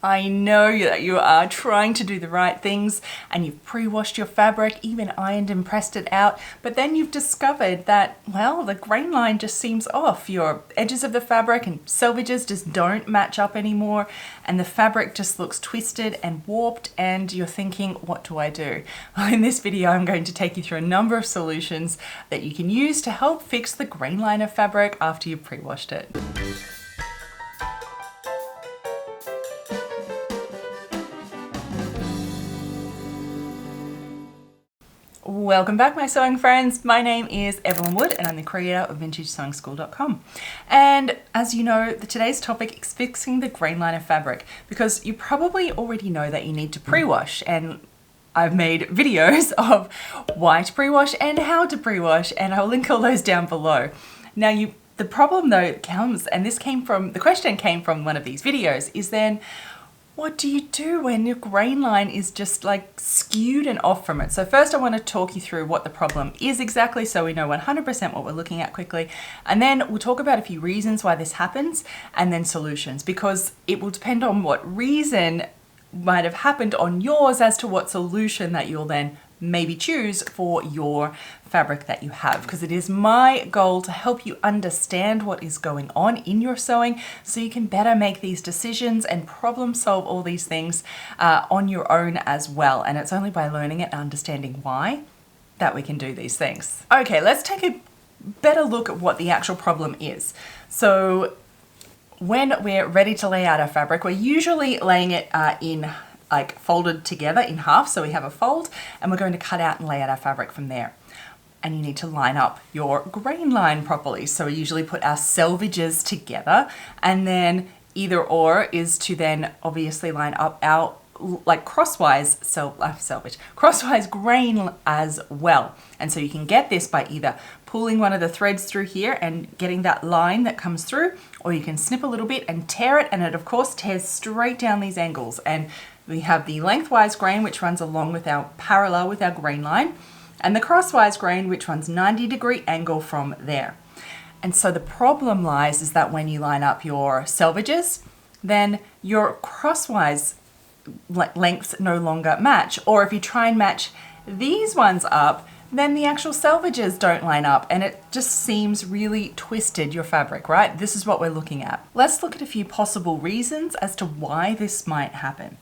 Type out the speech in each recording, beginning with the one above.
I know that you are trying to do the right things and you've pre-washed your fabric, even ironed and pressed it out, but then you've discovered that, well, the grain line just seems off. Your edges of the fabric and selvages just don't match up anymore, and the fabric just looks twisted and warped, and you're thinking, what do I do? Well, in this video, I'm going to take you through a number of solutions that you can use to help fix the grain line of fabric after you've pre-washed it. Welcome back, my sewing friends. My name is Evelyn Wood and I'm the creator of VintageSewingSchool.com. And as you know, today's topic is fixing the grain line of fabric, because you probably already know that you need to pre-wash, and I've made videos of why to pre-wash and how to pre-wash, and I'll link all those down below. Now, the problem though comes, and the question came from one of these videos, is then, what do you do when your grain line is just like skewed and off from it? So first I want to talk you through what the problem is exactly, so we know 100% what we're looking at quickly. And then we'll talk about a few reasons why this happens, and then solutions, because it will depend on what reason might have happened on yours as to what solution that you'll then maybe choose for your fabric that you have, because it is my goal to help you understand what is going on in your sewing so you can better make these decisions and problem solve all these things on your own as well. And it's only by learning it and understanding why that we can do these things. Okay, let's take a better look at what the actual problem is. So when we're ready to lay out our fabric, we're usually laying it in like folded together in half, so we have a fold, and we're going to cut out and lay out our fabric from there. And you need to line up your grain line properly. So we usually put our selvages together, and then either or is to then obviously line up our like crosswise crosswise grain as well. And so you can get this by either pulling one of the threads through here and getting that line that comes through, or you can snip a little bit and tear it, and it of course tears straight down these angles. And we have the lengthwise grain, which runs along with our parallel with our grain line, and the crosswise grain, which runs 90-degree angle from there. And so the problem lies is that when you line up your selvages, then your crosswise lengths no longer match. Or if you try and match these ones up, then the actual selvages don't line up, and it just seems really twisted, your fabric, right? This is what we're looking at. Let's look at a few possible reasons as to why this might happen.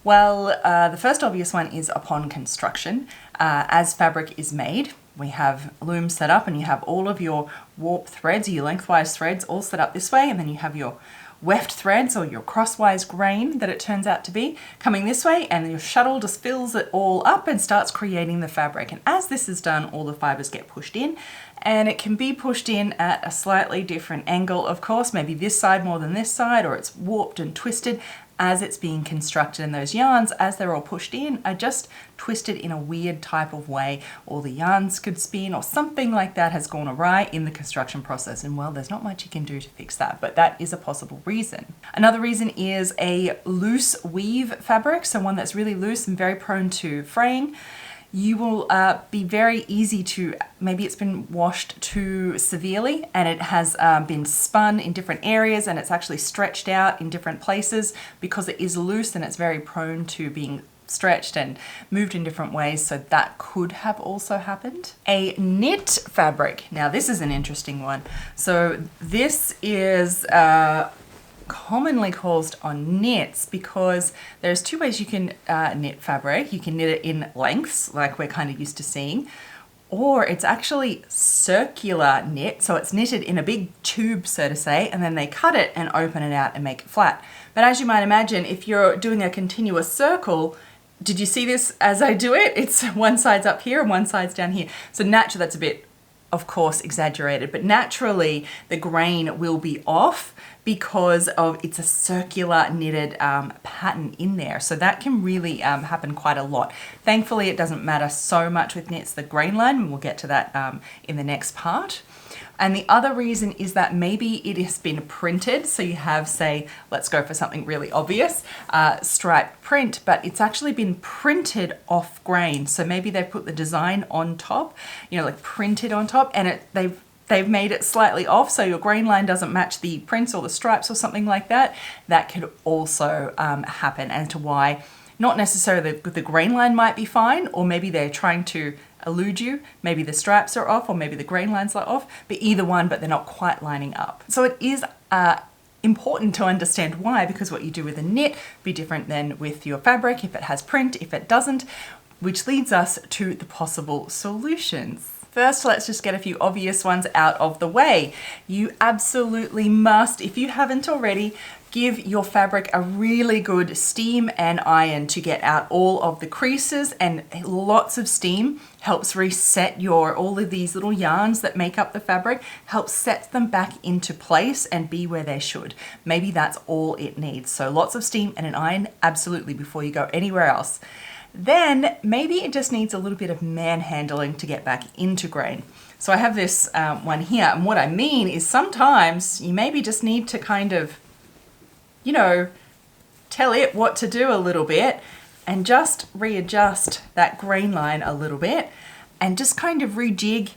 Well, the first obvious one is upon construction. As fabric is made, we have looms set up, and you have all of your warp threads, your lengthwise threads all set up this way, and then you have your weft threads, or your crosswise grain that it turns out to be, coming this way, and your shuttle just fills it all up and starts creating the fabric. And as this is done, all the fibers get pushed in, and it can be pushed in at a slightly different angle, of course, maybe this side more than this side, or it's warped and twisted as it's being constructed, and those yarns, as they're all pushed in, are just twisted in a weird type of way, or the yarns could spin, or something like that has gone awry in the construction process. And well, there's not much you can do to fix that, but that is a possible reason. Another reason is a loose weave fabric, so one that's really loose and very prone to fraying. You will be very easy to, maybe it's been washed too severely and it has been spun in different areas, and it's actually stretched out in different places because it is loose, and it's very prone to being stretched and moved in different ways, so that could have also happened. A knit fabric. Now this is an interesting one. So this is commonly caused on knits because there's two ways you can knit fabric. You can knit it in lengths, like we're kind of used to seeing, or it's actually circular knit, so it's knitted in a big tube, so to say, and then they cut it and open it out and make it flat. But as you might imagine, if you're doing a continuous circle, did you see this as I do it? It's one side's up here and one side's down here. So naturally, that's a bit, of course, exaggerated, but naturally the grain will be off because of it's a circular knitted pattern in there. So that can really happen quite a lot. Thankfully, it doesn't matter so much with knits, the grain line, and we'll get to that in the next part. And the other reason is that maybe it has been printed. So you have, say, let's go for something really obvious, striped print, but it's actually been printed off grain. So maybe they put the design on top, you know, like printed on top, and they've they've made it slightly off, so your grain line doesn't match the prints or the stripes or something like that, that could also happen, as to why not necessarily the grain line might be fine, or maybe they're trying to elude you, maybe the stripes are off, or maybe the grain lines are off, but either one, but they're not quite lining up. So it is important to understand why, because what you do with a knit be different than with your fabric, if it has print, if it doesn't, which leads us to the possible solutions. First, let's just get a few obvious ones out of the way. You absolutely must, if you haven't already, give your fabric a really good steam and iron to get out all of the creases, and lots of steam helps reset all of these little yarns that make up the fabric, helps set them back into place and be where they should. Maybe that's all it needs. So lots of steam and an iron, absolutely, before you go anywhere else. Then maybe it just needs a little bit of manhandling to get back into grain. So I have this one here, and what I mean is sometimes you maybe just need to kind of, tell it what to do a little bit, and just readjust that grain line a little bit, and just kind of rejig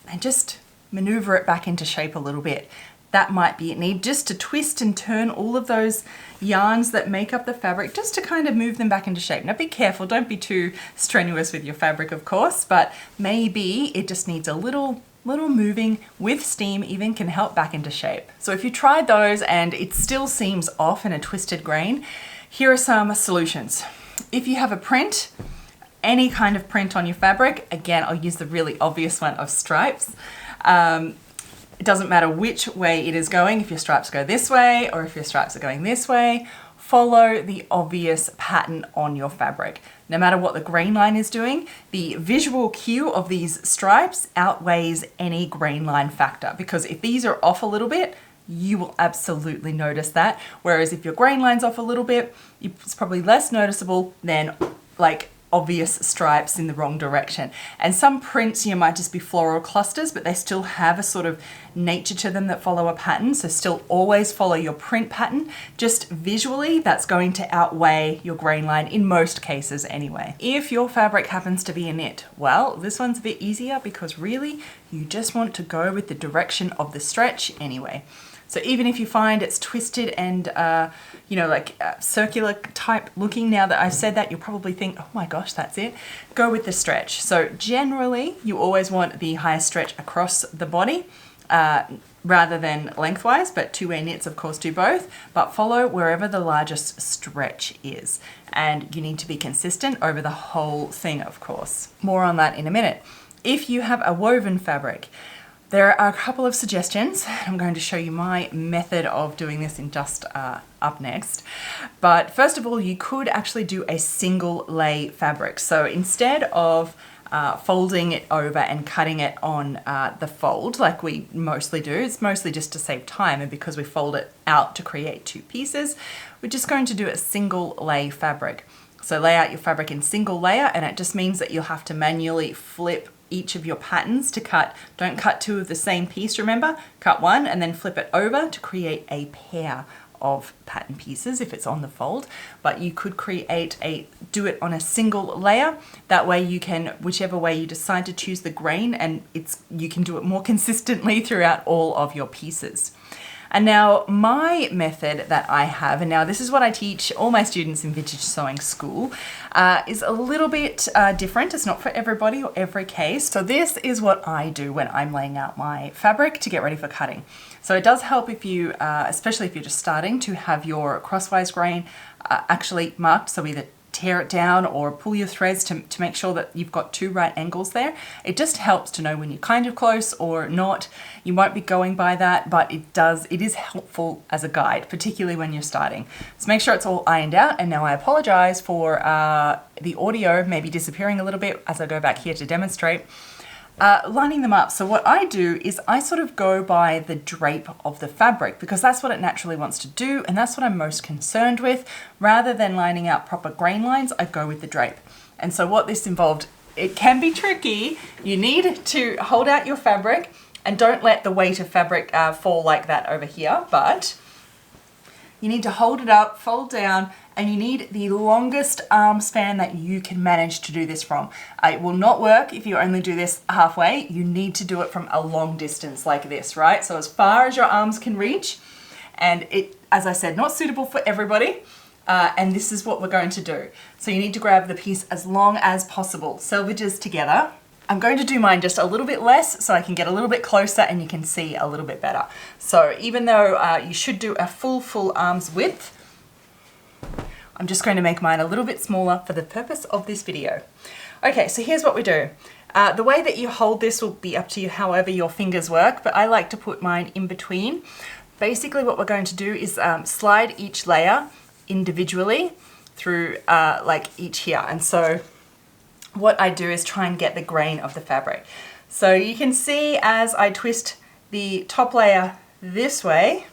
and just maneuver it back into shape a little bit. That might be it. Need just to twist and turn all of those yarns that make up the fabric, just to kind of move them back into shape. Now be careful, don't be too strenuous with your fabric, of course, but maybe it just needs a little moving with steam even can help back into shape. So if you tried those and it still seems off in a twisted grain, here are some solutions. If you have a print, any kind of print on your fabric, again, I'll use the really obvious one of stripes. It doesn't matter which way it is going, if your stripes go this way or if your stripes are going this way, follow the obvious pattern on your fabric. No matter what the grain line is doing, the visual cue of these stripes outweighs any grain line factor, because if these are off a little bit, you will absolutely notice that. Whereas if your grain line's off a little bit, it's probably less noticeable than like obvious stripes in the wrong direction. And some prints, might just be floral clusters, but they still have a sort of nature to them that follow a pattern. So still always follow your print pattern. Just visually, that's going to outweigh your grain line in most cases anyway. If your fabric happens to be a knit, well, this one's a bit easier because really you just want to go with the direction of the stretch anyway. So even if you find it's twisted and, circular type looking, now that I've said that, you'll probably think, oh my gosh, that's it. Go with the stretch. So generally, you always want the highest stretch across the body rather than lengthwise, but two-way knits, of course, do both. But follow wherever the largest stretch is. And you need to be consistent over the whole thing, of course. More on that in a minute. If you have a woven fabric, there are a couple of suggestions. I'm going to show you my method of doing this in just up next. But first of all, you could actually do a single lay fabric. So instead of folding it over and cutting it on the fold like we mostly do, it's mostly just to save time, and because we fold it out to create two pieces, we're just going to do a single lay fabric. So lay out your fabric in single layer, and it just means that you'll have to manually flip each of your patterns to cut. Don't cut two of the same piece, remember? Cut one and then flip it over to create a pair of pattern pieces if it's on the fold. But you could do it on a single layer. That way you can, whichever way you decide to choose the grain, and you can do it more consistently throughout all of your pieces. And now my method that I have, and now this is what I teach all my students in Vintage Sewing School, is a little bit different. It's not for everybody or every case. So this is what I do when I'm laying out my fabric to get ready for cutting. So it does help if you, especially if you're just starting, to have your crosswise grain actually marked. So either tear it down or pull your threads to make sure that you've got two right angles there. It just helps to know when you're kind of close or not. You won't be going by that, but it is helpful as a guide, particularly when you're starting. So make sure it's all ironed out. And now I apologize for the audio maybe disappearing a little bit as I go back here to demonstrate. Lining them up. So what I do is I sort of go by the drape of the fabric, because that's what it naturally wants to do, and that's what I'm most concerned with. Rather than lining out proper grain lines, I go with the drape. And so what this involved, it can be tricky. You need to hold out your fabric and don't let the weight of fabric fall like that over here, but you need to hold it up, fold down, and you need the longest arm span that you can manage to do this from. It will not work if you only do this halfway. You need to do it from a long distance like this, right? So as far as your arms can reach, and it, as I said, not suitable for everybody. And this is what we're going to do. So you need to grab the piece as long as possible, selvedges together. I'm going to do mine just a little bit less so I can get a little bit closer and you can see a little bit better. So even though you should do a full arm's width, I'm just going to make mine a little bit smaller for the purpose of this video. Okay, so here's what we do. The way that you hold this will be up to you however your fingers work, but I like to put mine in between. Basically what we're going to do is slide each layer individually through like each here. And so what I do is try and get the grain of the fabric. So you can see as I twist the top layer this way,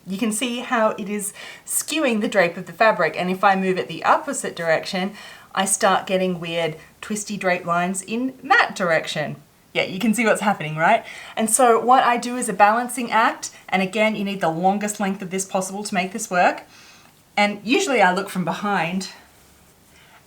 you can see how it is skewing the drape of the fabric. And if I move it the opposite direction, I start getting weird twisty drape lines in that direction. Yeah, you can see what's happening, right? And so what I do is a balancing act. And again, you need the longest length of this possible to make this work. And usually I look from behind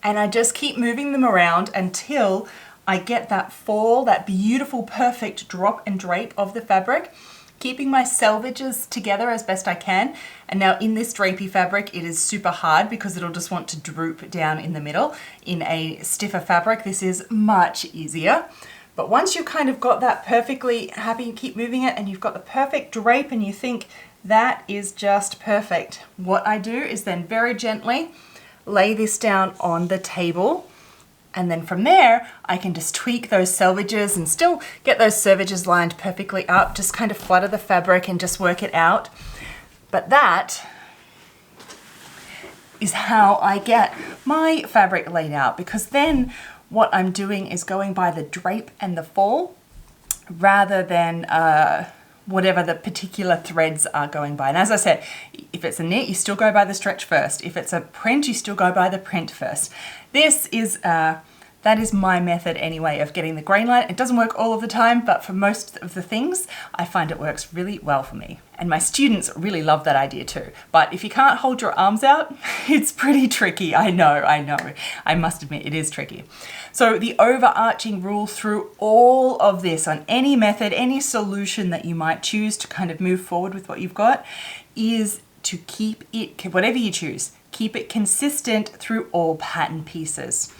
and I just keep moving them around until I get that fall, that beautiful, perfect drop and drape of the fabric, keeping my selvedges together as best I can. And now in this drapey fabric, it is super hard because it'll just want to droop down in the middle. In a stiffer fabric, this is much easier. But once you've kind of got that perfectly happy, you keep moving it and you've got the perfect drape and you think, that is just perfect. What I do is then very gently lay this down on the table, and then from there I can just tweak those selvedges and still get those selvedges lined perfectly up, just kind of flutter the fabric and just work it out. But that is how I get my fabric laid out, because then what I'm doing is going by the drape and the fall rather than whatever the particular threads are going by. And as I said, if it's a knit, you still go by the stretch first. If it's a print, you still go by the print first. This is, that is my method anyway of getting the grain line. It doesn't work all of the time, but for most of the things, I find it works really well for me. And my students really love that idea too. But if you can't hold your arms out, it's pretty tricky. I know. I must admit, it is tricky. So the overarching rule through all of this, on any method, any solution that you might choose to kind of move forward with what you've got, is to keep it, whatever you choose, keep it consistent through all pattern pieces.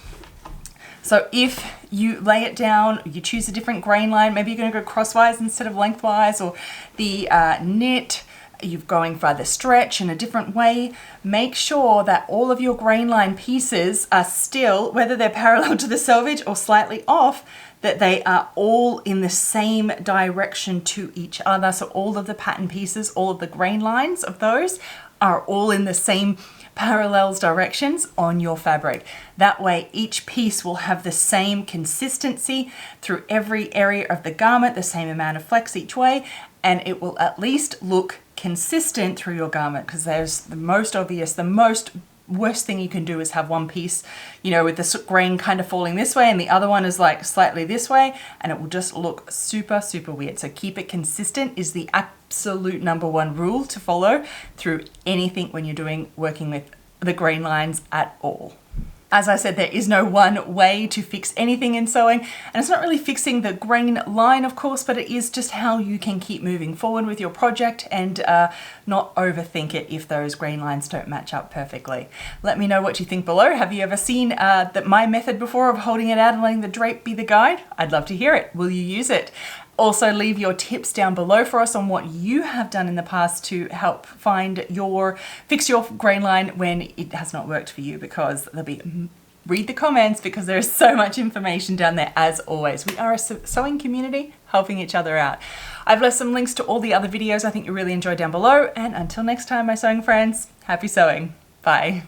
So if you lay it down, you choose a different grain line, maybe you're going to go crosswise instead of lengthwise, or the knit, you're going for the stretch in a different way, make sure that all of your grain line pieces are still, whether they're parallel to the selvage or slightly off, that they are all in the same direction to each other. So all of the pattern pieces, all of the grain lines of those are all in the same parallels directions on your fabric. That way each piece will have the same consistency through every area of the garment, the same amount of flex each way, and it will at least look consistent through your garment, because there's the most obvious, the worst thing you can do is have one piece, you know, with the grain kind of falling this way and the other one is like slightly this way, and it will just look super weird. So keep it consistent is the absolute #1 rule to follow through anything when you're working with the grain lines at all. As I said, there is no one way to fix anything in sewing, and it's not really fixing the grain line, of course, but it is just how you can keep moving forward with your project and not overthink it if those grain lines don't match up perfectly. Let me know what you think below. Have you ever seen my method before of holding it out and letting the drape be the guide? I'd love to hear it. Will you use it? Also, leave your tips down below for us on what you have done in the past to help fix your grain line when it has not worked for you, because read the comments, because there is so much information down there as always. We are a sewing community helping each other out. I've left some links to all the other videos I think you really enjoy down below, and until next time, my sewing friends, happy sewing. Bye.